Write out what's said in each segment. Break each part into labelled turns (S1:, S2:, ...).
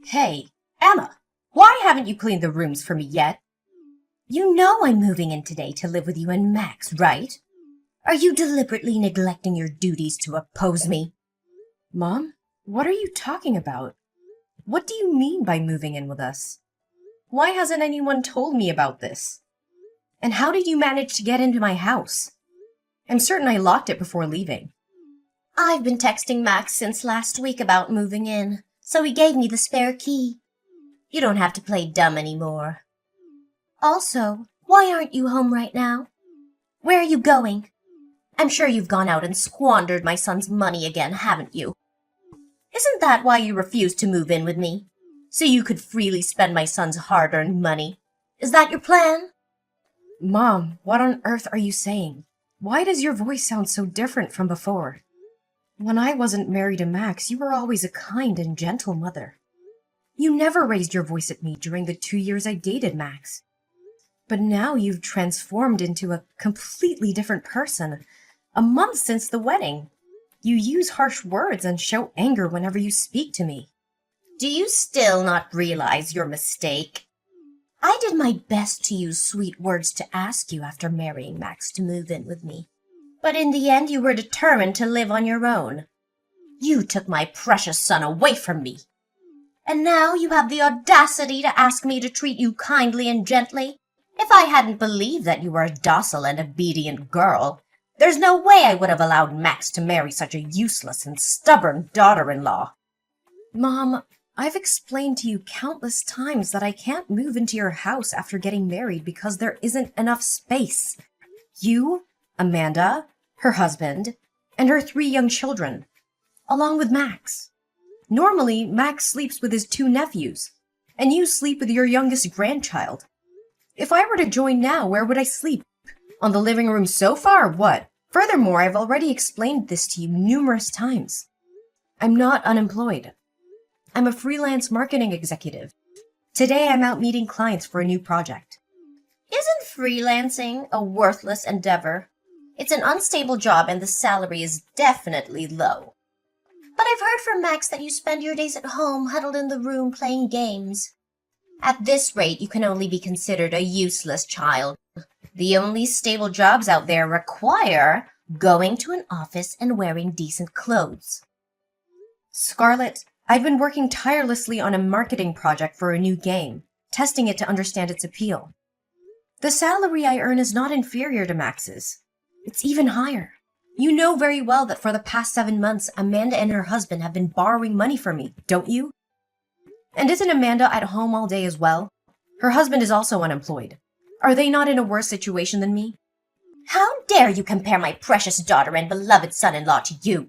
S1: Hey, Emma, why haven't you cleaned the rooms for me yet? You know I'm moving in today to live with you and Max, right? Are you deliberately neglecting your duties to oppose me? Mom, what are you talking about? What do you mean by moving in with us? Why hasn't anyone told me about this? And how did you manage to get into my house? I'm certain I locked it before leaving.
S2: I've been texting Max since last week about moving in, so he gave me the spare key. You don't have to play dumb anymore. Also, why aren't you home right now? Where are you going? I'm sure you've gone out and squandered my son's money again, haven't you? Isn't that why you refused to move in with me? So you could freely spend my son's hard-earned money? Is that your plan?
S1: Mom, what on earth are you saying? Why does your voice sound so different from before? When I wasn't married to Max, you were always a kind and gentle mother. You never raised your voice at me during the 2 years I dated Max. But now you've transformed into a completely different person. A month since the wedding. You use harsh words and show anger whenever you speak to me.
S2: Do you still not realize your mistake? I did my best to use sweet words to ask you after marrying Max to move in with me. But in the end, you were determined to live on your own. You took my precious son away from me. And now you have the audacity to ask me to treat you kindly and gently? If I hadn't believed that you were a docile and obedient girl, there's no way I would have allowed Max to marry such a useless and stubborn daughter-in-law.
S1: Mom, I've explained to you countless times that I can't move into your house after getting married because there isn't enough space. You, Amanda, her husband, and her 3 young children, along with Max. Normally, Max sleeps with his 2 nephews, and you sleep with your youngest grandchild. If I were to join now, where would I sleep? On the living room sofa or what? Furthermore, I've already explained this to you numerous times. I'm not unemployed. I'm a freelance marketing executive. Today I'm out meeting clients for a new project.
S2: Isn't freelancing a worthless endeavor? It's an unstable job and the salary is definitely low. But I've heard from Max that you spend your days at home huddled in the room playing games. At this rate, you can only be considered a useless child. The only stable jobs out there require going to an office and wearing decent clothes.
S1: Scarlett, I've been working tirelessly on a marketing project for a new game, testing it to understand its appeal. The salary I earn is not inferior to Max's. It's even higher. You know very well that for the past 7 months, Amanda and her husband have been borrowing money from me, don't you? And isn't Amanda at home all day as well? Her husband is also unemployed. Are they not in a worse situation than me?
S2: How dare you compare my precious daughter and beloved son-in-law to you?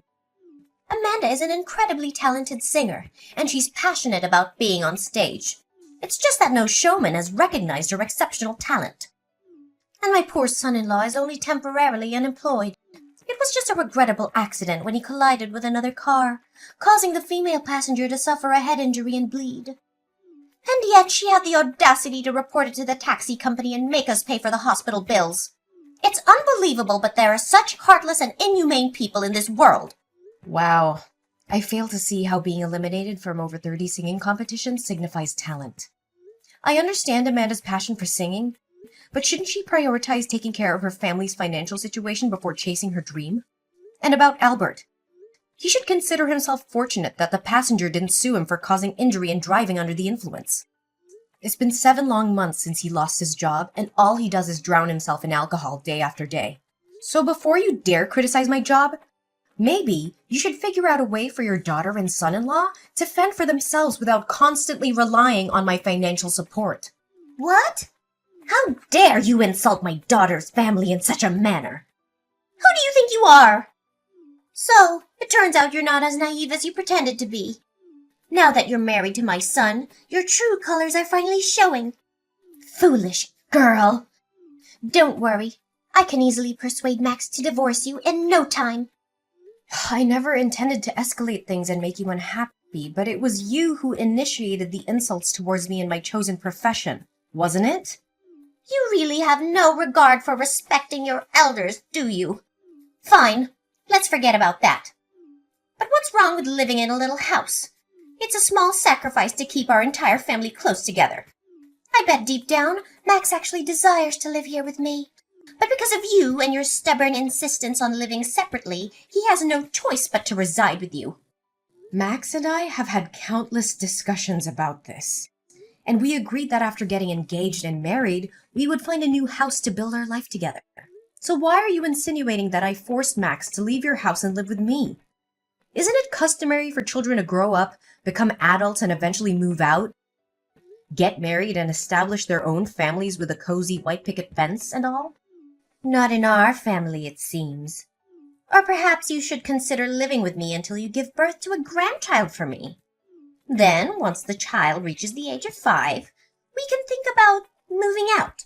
S2: Amanda is an incredibly talented singer, and she's passionate about being on stage. It's just that no showman has recognized her exceptional talent. And my poor son-in-law is only temporarily unemployed. It was just a regrettable accident when he collided with another car, causing the female passenger to suffer a head injury and bleed. And yet she had the audacity to report it to the taxi company and make us pay for the hospital bills. It's unbelievable, but there are such heartless and inhumane people in this world.
S1: Wow. I fail to see how being eliminated from over 30 singing competitions signifies talent. I understand Amanda's passion for singing, but shouldn't she prioritize taking care of her family's financial situation before chasing her dream? And about Albert. He should consider himself fortunate that the passenger didn't sue him for causing injury and driving under the influence. It's been 7 long months since he lost his job, and all he does is drown himself in alcohol day after day. So before you dare criticize my job, maybe you should figure out a way for your daughter and son-in-law to fend for themselves without constantly relying on my financial support.
S2: What? How dare you insult my daughter's family in such a manner? Who do you think you are? So, it turns out you're not as naive as you pretended to be. Now that you're married to my son, your true colors are finally showing. Foolish girl. Don't worry. I can easily persuade Max to divorce you in no time.
S1: I never intended to escalate things and make you unhappy, but it was you who initiated the insults towards me in my chosen profession, wasn't it?
S2: You really have no regard for respecting your elders, do you? Fine, let's forget about that. But what's wrong with living in a little house? It's a small sacrifice to keep our entire family close together. I bet deep down, Max actually desires to live here with me. But because of you and your stubborn insistence on living separately, he has no choice but to reside with you.
S1: Max and I have had countless discussions about this, and we agreed that after getting engaged and married, we would find a new house to build our life together. So why are you insinuating that I forced Max to leave your house and live with me? Isn't it customary for children to grow up, become adults, and eventually move out? Get married and establish their own families with a cozy white picket fence and all?
S2: Not in our family, it seems. Or perhaps you should consider living with me until you give birth to a grandchild for me. Then, once the child reaches the age of 5, we can think about moving out.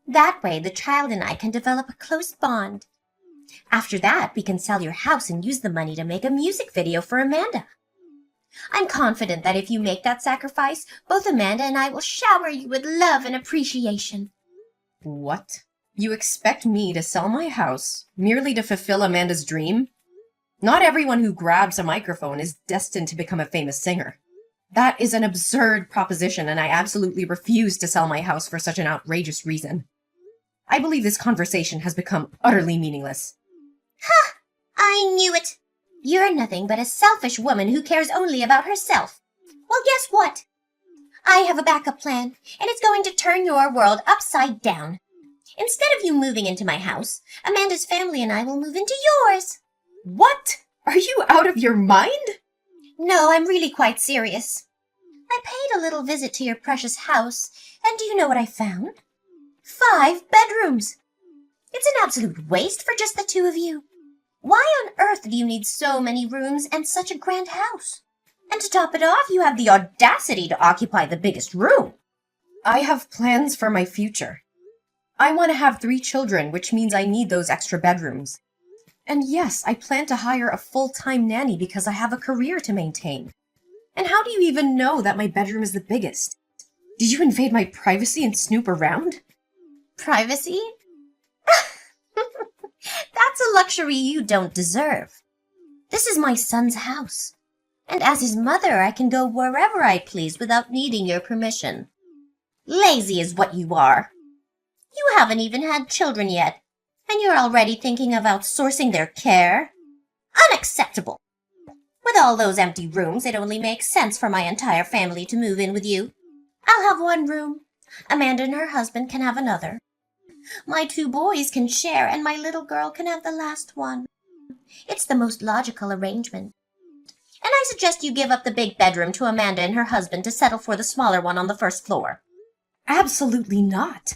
S2: That way, the child and I can develop a close bond. After that, we can sell your house and use the money to make a music video for Amanda. I'm confident that if you make that sacrifice, both Amanda and I will shower you with love and appreciation.
S1: What? You expect me to sell my house merely to fulfill Amanda's dream? Not everyone who grabs a microphone is destined to become a famous singer. That is an absurd proposition, and I absolutely refuse to sell my house for such an outrageous reason. I believe this conversation has become utterly meaningless.
S2: Ha! I knew it! You're nothing but a selfish woman who cares only about herself. Well, guess what? I have a backup plan, and it's going to turn your world upside down. Instead of you moving into my house, Amanda's family and I will move into yours.
S1: What? Are you out of your mind?
S2: No, I'm really quite serious. I paid a little visit to your precious house, and do you know what I found? 5 bedrooms. It's an absolute waste for just the 2 of you. Why on earth do you need so many rooms and such a grand house? And to top it off, you have the audacity to occupy the biggest room.
S1: I have plans for my future. I want to have 3 children, which means I need those extra bedrooms. And yes, I plan to hire a full-time nanny because I have a career to maintain. And how do you even know that my bedroom is the biggest? Did you invade my privacy and snoop around?
S2: Privacy? That's a luxury you don't deserve. This is my son's house. And as his mother, I can go wherever I please without needing your permission. Lazy is what you are. You haven't even had children yet, and you're already thinking of outsourcing their care? Unacceptable! With all those empty rooms, it only makes sense for my entire family to move in with you. I'll have 1 room. Amanda and her husband can have another. My 2 boys can share, and my little girl can have the last one. It's the most logical arrangement. And I suggest you give up the big bedroom to Amanda and her husband to settle for the smaller one on the 1st floor.
S1: Absolutely not.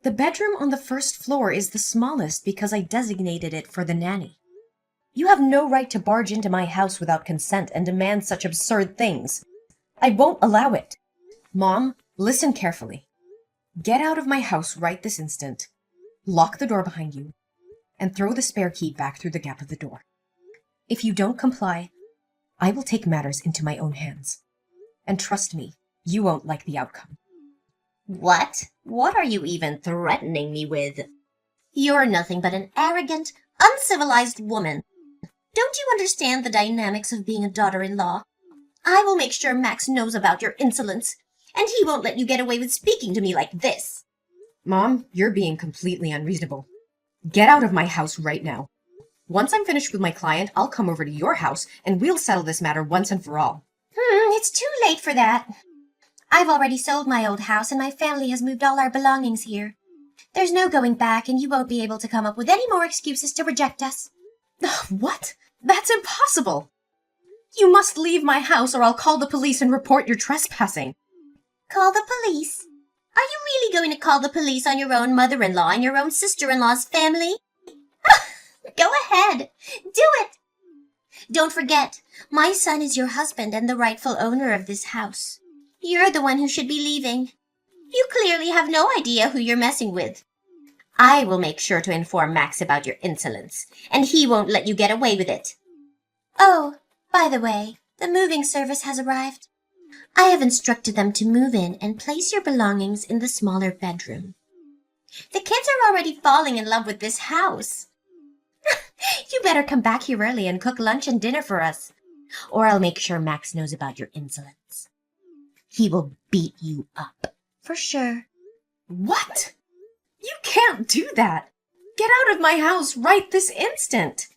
S1: The bedroom on the 1st floor is the smallest because I designated it for the nanny. You have no right to barge into my house without consent and demand such absurd things. I won't allow it. Mom, listen carefully. Get out of my house right this instant, lock the door behind you, and throw the spare key back through the gap of the door. If you don't comply, I will take matters into my own hands. And trust me, you won't like the outcome.
S2: What? What are you even threatening me with? You're nothing but an arrogant, uncivilized woman. Don't you understand the dynamics of being a daughter-in-law? I will make sure Max knows about your insolence, and he won't let you get away with speaking to me like this.
S1: Mom, you're being completely unreasonable. Get out of my house right now. Once I'm finished with my client, I'll come over to your house and we'll settle this matter once and for all.
S2: It's too late for that. I've already sold my old house and my family has moved all our belongings here. There's no going back and you won't be able to come up with any more excuses to reject us.
S1: What? That's impossible. You must leave my house or I'll call the police and report your trespassing.
S2: Call the police? Are you really going to call the police on your own mother-in-law and your own sister-in-law's family? Go ahead. Do it. Don't forget, my son is your husband and the rightful owner of this house. You're the one who should be leaving. You clearly have no idea who you're messing with. I will make sure to inform Max about your insolence, and he won't let you get away with it. Oh, by the way, the moving service has arrived. I have instructed them to move in and place your belongings in the smaller bedroom. The kids are already falling in love with this house. You better come back here early and cook lunch and dinner for us. or I'll make sure Max knows about your insolence. He will beat you up.
S1: For sure. What? You can't do that. Get out of my house right this instant.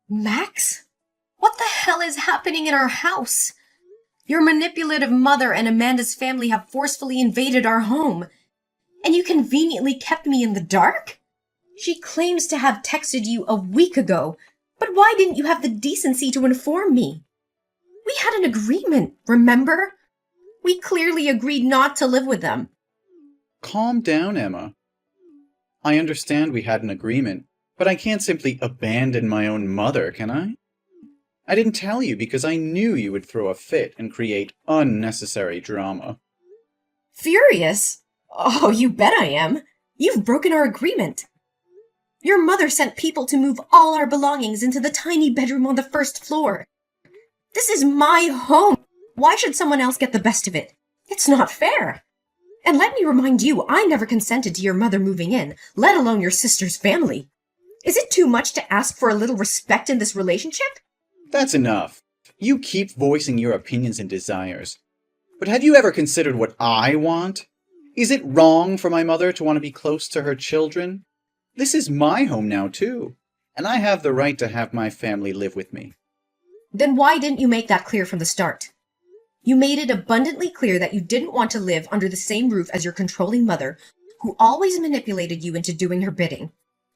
S1: Max? What the hell is happening in our house? Your manipulative mother and Amanda's family have forcefully invaded our home, and you conveniently kept me in the dark? She claims to have texted you a week ago, but why didn't you have the decency to inform me? We had an agreement, remember? We clearly agreed not to live with them.
S3: Calm down, Emma. I understand we had an agreement, but I can't simply abandon my own mother, can I? I didn't tell you because I knew you would throw a fit and create unnecessary drama.
S1: Furious? Oh, you bet I am. You've broken our agreement. Your mother sent people to move all our belongings into the tiny bedroom on the first floor. This is my home. Why should someone else get the best of it? It's not fair. And let me remind you, I never consented to your mother moving in, let alone your sister's family. Is it too much to ask for a little respect in this relationship?
S3: That's enough. You keep voicing your opinions and desires. But have you ever considered what I want? Is it wrong for my mother to want to be close to her children? This is my home now, too, and I have the right to have my family live with me.
S1: Then why didn't you make that clear from the start? You made it abundantly clear that you didn't want to live under the same roof as your controlling mother, who always manipulated you into doing her bidding.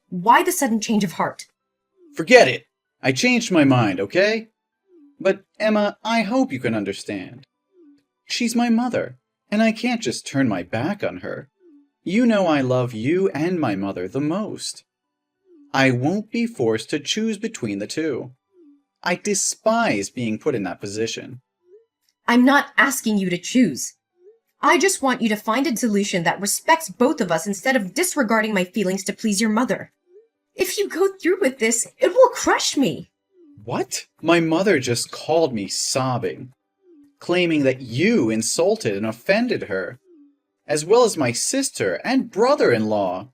S1: Why the sudden change of heart?
S3: Forget it. I changed my mind, okay? But, Emma, I hope you can understand. She's my mother, and I can't just turn my back on her. You know I love you and my mother the most. I won't be forced to choose between the two. I despise being put in that position.
S1: I'm not asking you to choose. I just want you to find a solution that respects both of us instead of disregarding my feelings to please your mother. If you go through with this, it will crush me.
S3: What? My mother just called me sobbing, claiming that you insulted and offended her, as well as my sister and brother-in-law.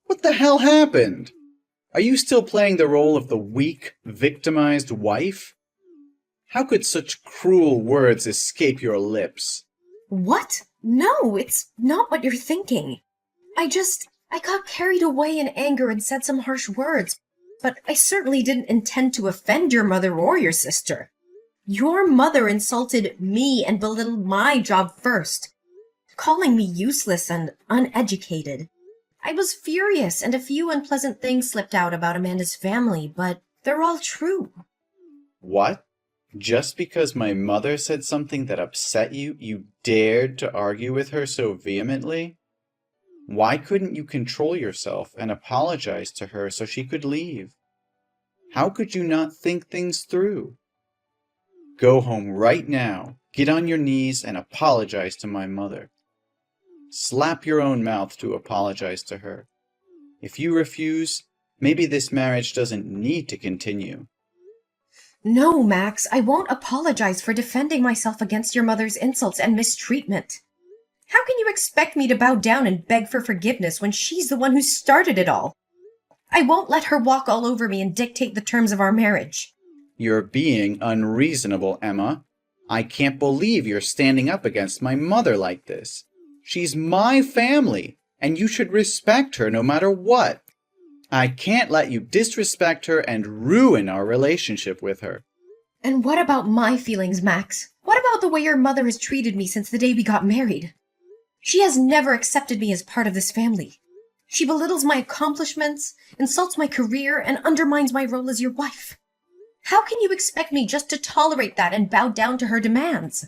S3: What the hell happened? Are you still playing the role of the weak, victimized wife? How could such cruel words escape your lips?
S1: What? No, it's not what you're thinking. I got carried away in anger and said some harsh words, but I certainly didn't intend to offend your mother or your sister. Your mother insulted me and belittled my job first, calling me useless and uneducated. I was furious, and a few unpleasant things slipped out about Amanda's family, but they're all true.
S3: What? Just because my mother said something that upset you, you dared to argue with her so vehemently? Why couldn't you control yourself and apologize to her so she could leave? How could you not think things through? Go home right now, get on your knees, and apologize to my mother. Slap your own mouth to apologize to her. If you refuse, maybe this marriage doesn't need to continue.
S1: No, Max, I won't apologize for defending myself against your mother's insults and mistreatment. How can you expect me to bow down and beg for forgiveness when she's the one who started it all? I won't let her walk all over me and dictate the terms of our marriage.
S3: You're being unreasonable, Emma. I can't believe you're standing up against my mother like this. She's my family, and you should respect her no matter what. I can't let you disrespect her and ruin our relationship with her.
S1: And what about my feelings, Max? What about the way your mother has treated me since the day we got married? She has never accepted me as part of this family. She belittles my accomplishments, insults my career, and undermines my role as your wife. How can you expect me just to tolerate that and bow down to her demands?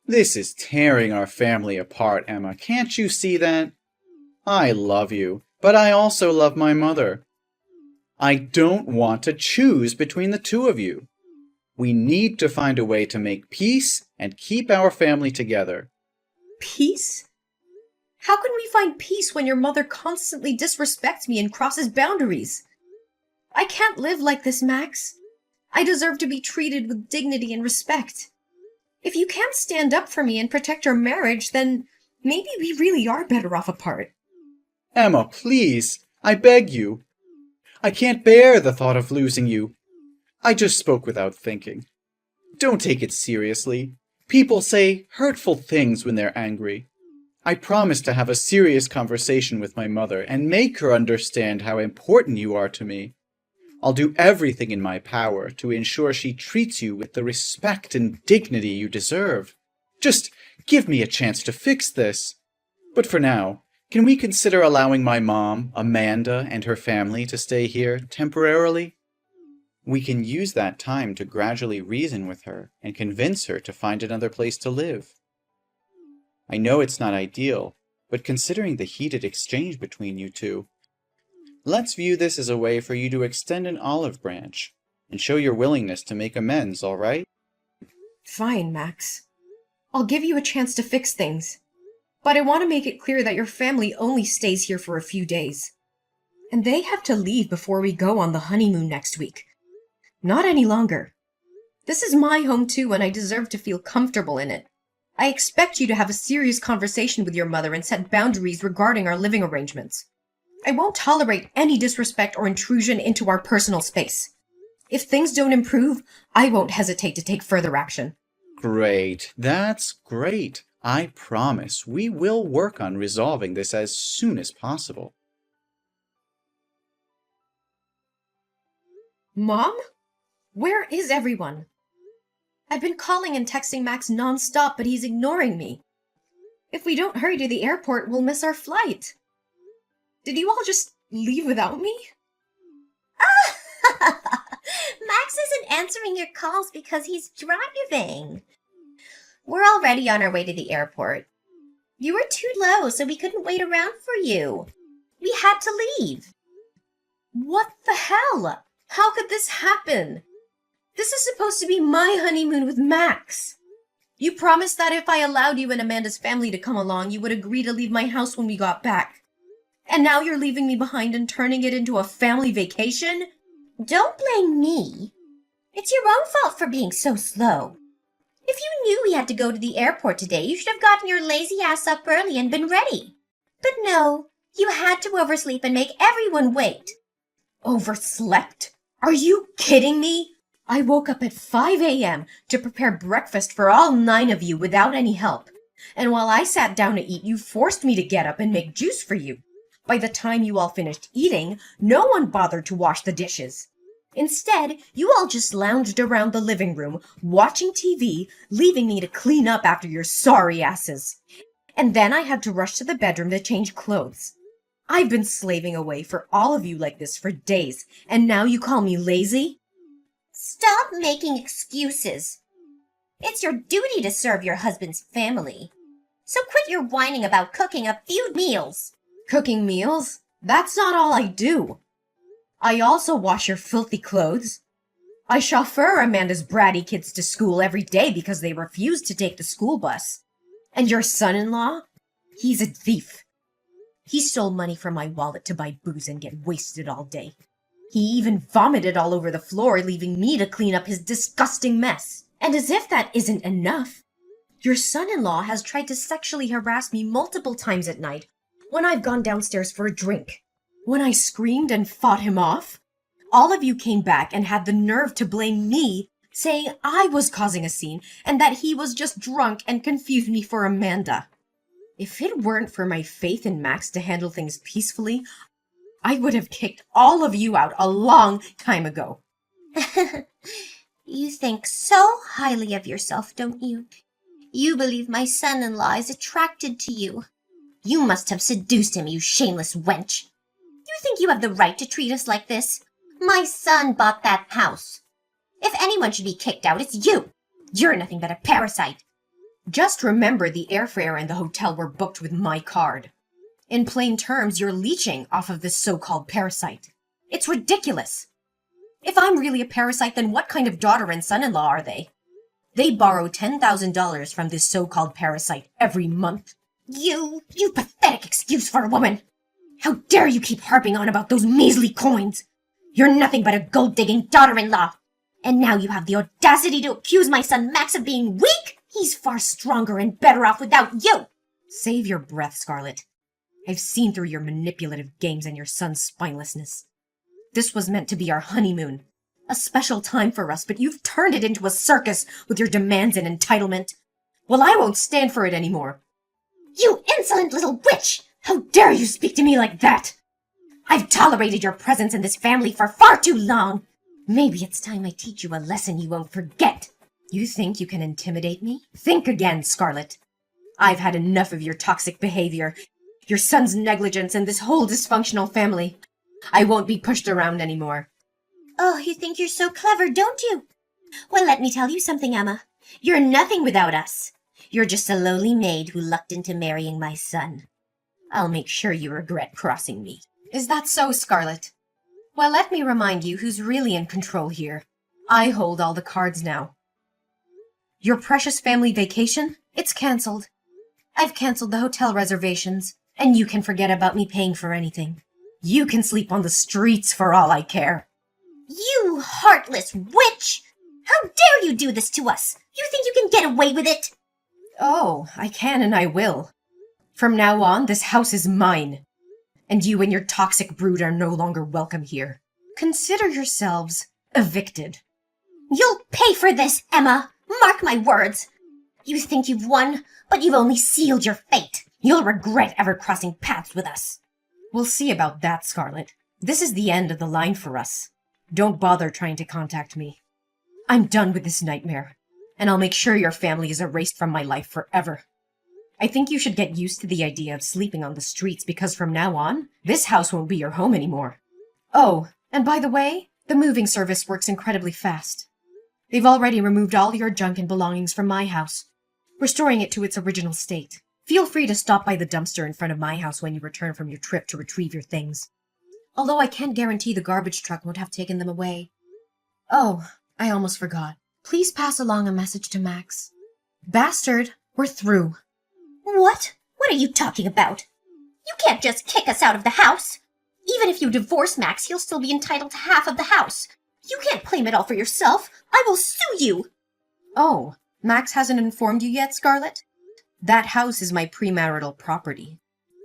S3: This is tearing our family apart, Emma. Can't you see that? I love you, but I also love my mother. I don't want to choose between the two of you. We need to find a way to make peace and keep our family together.
S1: Peace? How can we find peace when your mother constantly disrespects me and crosses boundaries? I can't live like this, Max. I deserve to be treated with dignity and respect. If you can't stand up for me and protect our marriage, then Maybe we really are better off apart.
S3: Emma, please, I beg you. I can't bear the thought of losing you. I just spoke without thinking. Don't take it seriously. People say hurtful things when they're angry. I promise to have a serious conversation with my mother and make her understand how important you are to me. I'll do everything in my power to ensure she treats you with the respect and dignity you deserve. Just give me a chance to fix this. But for now, can we consider allowing my mom, Amanda, and her family to stay here temporarily? We can use that time to gradually reason with her and convince her to find another place to live. I know it's not ideal, but considering the heated exchange between you two, let's view this as a way for you to extend an olive branch and show your willingness to make amends, all right?
S1: Fine, Max. I'll give you a chance to fix things. But I want to make it clear that your family only stays here for a few days. And they have to leave before we go on the honeymoon next week. Not any longer. This is my home too, and I deserve to feel comfortable in it. I expect you to have a serious conversation with your mother and set boundaries regarding our living arrangements. I won't tolerate any disrespect or intrusion into our personal space. If things don't improve, I won't hesitate to take further action.
S3: Great. That's great. I promise we will work on resolving this as soon as possible.
S1: Mom? Where is everyone? I've been calling and texting Max non-stop, but he's ignoring me. If we don't hurry to the airport, we'll miss our flight. Did you all just leave without me?
S2: Max isn't answering your calls because he's driving. We're already on our way to the airport. You were too low, so we couldn't wait around for you. We had to leave.
S1: What the hell? How could this happen? This is supposed to be my honeymoon with Max. You promised that if I allowed you and Amanda's family to come along, you would agree to leave my house when we got back. And now you're leaving me behind and turning it into a family vacation?
S2: Don't blame me. It's your own fault for being so slow. If you knew we had to go to the airport today, you should have gotten your lazy ass up early and been ready. But no, you had to oversleep and make everyone wait.
S1: Overslept? Are you kidding me? I woke up at 5 a.m. to prepare breakfast for all 9 of you without any help. And while I sat down to eat, you forced me to get up and make juice for you. By the time you all finished eating, no one bothered to wash the dishes. Instead, you all just lounged around the living room, watching TV, leaving me to clean up after your sorry asses. And then I had to rush to the bedroom to change clothes. I've been slaving away for all of you like this for days, and now you call me lazy?
S2: Stop making excuses. It's your duty to serve your husband's family. So quit your whining about cooking a few meals.
S1: Cooking meals? That's not all I do. I also wash your filthy clothes. I chauffeur Amanda's bratty kids to school every day because they refuse to take the school bus. And your son-in-law? He's a thief. He stole money from my wallet to buy booze and get wasted all day. He even vomited all over the floor, leaving me to clean up his disgusting mess. And as if that isn't enough, your son-in-law has tried to sexually harass me multiple times at night when I've gone downstairs for a drink. When I screamed and fought him off, all of you came back and had the nerve to blame me, saying I was causing a scene and that he was just drunk and confused me for Amanda. If it weren't for my faith in Max to handle things peacefully, I would have kicked all of you out a long time ago.
S2: You think so highly of yourself, don't you? You believe my son-in-law is attracted to you. You must have seduced him, you shameless wench. You think you have the right to treat us like this? My son bought that house. If anyone should be kicked out, it's you. You're nothing but a parasite.
S1: Just remember the airfare and the hotel were booked with my card. In plain terms, you're leeching off of this so-called parasite. It's ridiculous. If I'm really a parasite, then what kind of daughter and son-in-law are they? They borrow $10,000 from this so-called parasite every month.
S2: You pathetic excuse for a woman. How dare you keep harping on about those measly coins? You're nothing but a gold-digging daughter-in-law. And now you have the audacity to accuse my son Max of being weak? He's far stronger and better off without you.
S1: Save your breath, Scarlet. I've seen through your manipulative games and your son's spinelessness. This was meant to be our honeymoon, a special time for us, but you've turned it into a circus with your demands and entitlement. Well, I won't stand for it anymore.
S2: You insolent little witch!
S1: How dare you speak to me like that?
S2: I've tolerated your presence in this family for far too long. Maybe it's time I teach you a lesson you won't forget.
S1: You think you can intimidate me? Think again, Scarlet. I've had enough of your toxic behavior, your son's negligence, and this whole dysfunctional family. I won't be pushed around anymore.
S2: Oh, you think you're so clever, don't you? Well, let me tell you something, Emma. You're nothing without us. You're just a lowly maid who lucked into marrying my son. I'll make sure you regret crossing me.
S1: Is that so, Scarlet? Well, let me remind you who's really in control here. I hold all the cards now. Your precious family vacation? It's cancelled. I've cancelled the hotel reservations, and you can forget about me paying for anything. You can sleep on the streets for all I care.
S2: You heartless witch! How dare you do this to us? You think you can get away with it?
S1: Oh, I can and I will. From now on, this house is mine. And you and your toxic brood are no longer welcome here. Consider yourselves evicted.
S2: You'll pay for this, Emma! Mark my words! You think you've won, but you've only sealed your fate. You'll regret ever crossing paths with us.
S1: We'll see about that, Scarlet. This is the end of the line for us. Don't bother trying to contact me. I'm done with this nightmare, and I'll make sure your family is erased from my life forever. I think you should get used to the idea of sleeping on the streets because from now on, this house won't be your home anymore. Oh, and by the way, the moving service works incredibly fast. They've already removed all your junk and belongings from my house, restoring it to its original state. Feel free to stop by the dumpster in front of my house when you return from your trip to retrieve your things. Although I can't guarantee the garbage truck won't have taken them away. Oh, I almost forgot. Please pass along a message to Max. Bastard, we're through.
S2: What? What are you talking about? You can't just kick us out of the house. Even if you divorce Max, you'll still be entitled to half of the house. You can't claim it all for yourself. I will sue you.
S1: Oh, Max hasn't informed you yet, Scarlet? That house is my premarital property.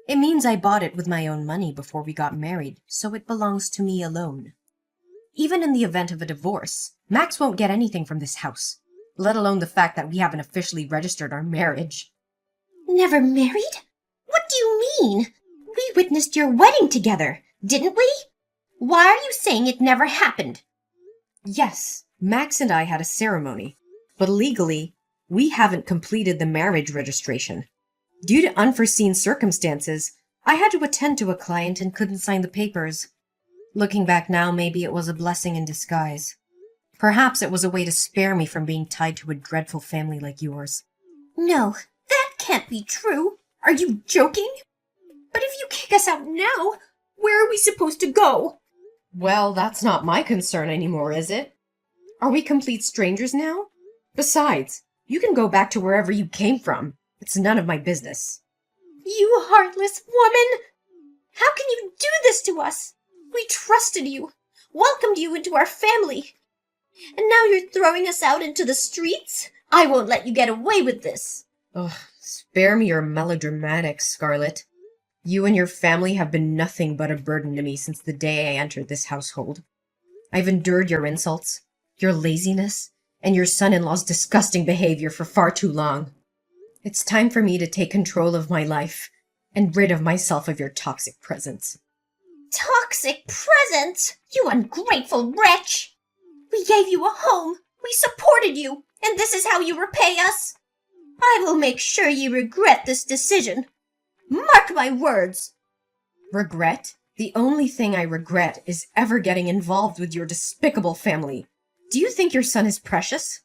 S1: It means I bought it with my own money before we got married, so it belongs to me alone. Even in the event of a divorce, Max won't get anything from this house, let alone the fact that we haven't officially registered our marriage.
S2: Never married? What do you mean? We witnessed your wedding together, didn't we? Why are you saying it never happened?
S1: Yes, Max and I had a ceremony, but legally, we haven't completed the marriage registration. Due to unforeseen circumstances, I had to attend to a client and couldn't sign the papers. Looking back now, maybe it was a blessing in disguise. Perhaps it was a way to spare me from being tied to a dreadful family like yours.
S2: No, that can't be true. Are you joking? But if you kick us out now, where are we supposed to go?
S1: Well, that's not my concern anymore, is it? Are we complete strangers now? Besides, you can go back to wherever you came from. It's none of my business.
S2: You heartless woman! How can you do this to us? We trusted you, welcomed you into our family. And now you're throwing us out into the streets? I won't let you get away with this.
S1: Ugh, spare me your melodramatics, Scarlet. You and your family have been nothing but a burden to me since the day I entered this household. I've endured your insults, your laziness, and your son-in-law's disgusting behavior for far too long. It's time for me to take control of my life and rid of myself of your toxic presence.
S2: Toxic presence? You ungrateful wretch! We gave you a home, we supported you, and this is how you repay us? I will make sure you regret this decision. Mark my words.
S1: Regret? The only thing I regret is ever getting involved with your despicable family. Do you think your son is precious?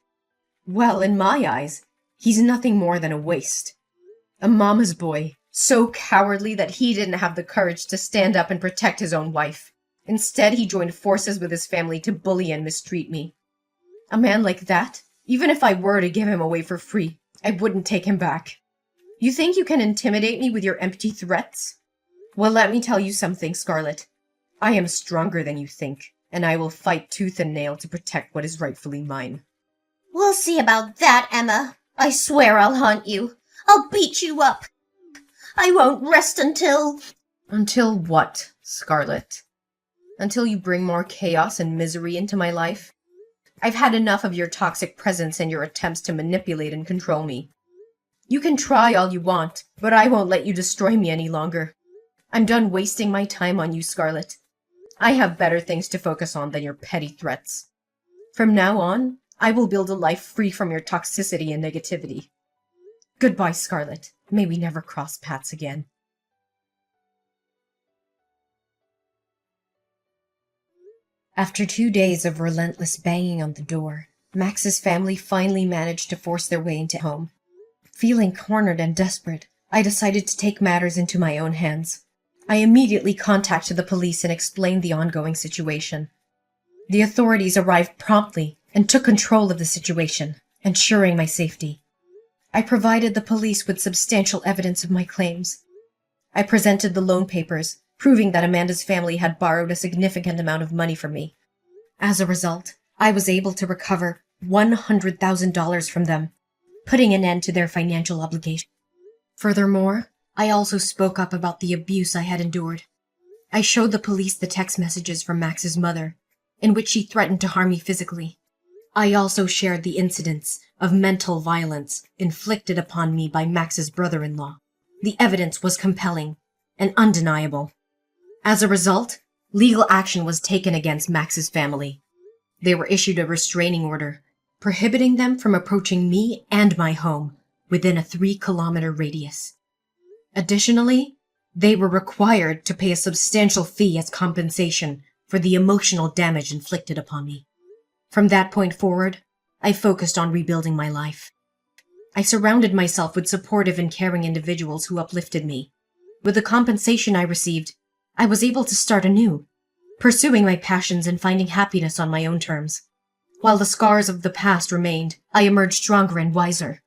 S1: Well, in my eyes, he's nothing more than a waste. A mama's boy, so cowardly that he didn't have the courage to stand up and protect his own wife. Instead, he joined forces with his family to bully and mistreat me. A man like that, even if I were to give him away for free, I wouldn't take him back. You think you can intimidate me with your empty threats? Well, let me tell you something, Scarlet. I am stronger than you think, and I will fight tooth and nail to protect what is rightfully mine.
S2: We'll see about that, Emma. I swear I'll haunt you. I'll beat you up. I won't rest until...
S1: Until what, Scarlet? Until you bring more chaos and misery into my life? I've had enough of your toxic presence and your attempts to manipulate and control me. You can try all you want, but I won't let you destroy me any longer. I'm done wasting my time on you, Scarlet. I have better things to focus on than your petty threats. From now on, I will build a life free from your toxicity and negativity. Goodbye, Scarlet. May we never cross paths again. After 2 days of relentless banging on the door, Max's family finally managed to force their way into home. Feeling cornered and desperate, I decided to take matters into my own hands. I immediately contacted the police and explained the ongoing situation. The authorities arrived promptly and took control of the situation, ensuring my safety. I provided the police with substantial evidence of my claims. I presented the loan papers, proving that Amanda's family had borrowed a significant amount of money from me. As a result, I was able to recover $100,000 from them, putting an end to their financial obligation. Furthermore, I also spoke up about the abuse I had endured. I showed the police the text messages from Max's mother, in which she threatened to harm me physically. I also shared the incidents of mental violence inflicted upon me by Max's brother-in-law. The evidence was compelling and undeniable. As a result, legal action was taken against Max's family. They were issued a restraining order, prohibiting them from approaching me and my home within a 3-kilometer radius. Additionally, they were required to pay a substantial fee as compensation for the emotional damage inflicted upon me. From that point forward, I focused on rebuilding my life. I surrounded myself with supportive and caring individuals who uplifted me. With the compensation I received, I was able to start anew, pursuing my passions and finding happiness on my own terms. While the scars of the past remained, I emerged stronger and wiser.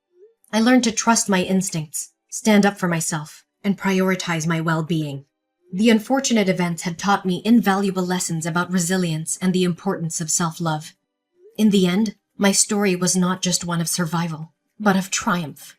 S1: I learned to trust my instincts, stand up for myself, and prioritize my well-being. The unfortunate events had taught me invaluable lessons about resilience and the importance of self-love. In the end, my story was not just one of survival, but of triumph.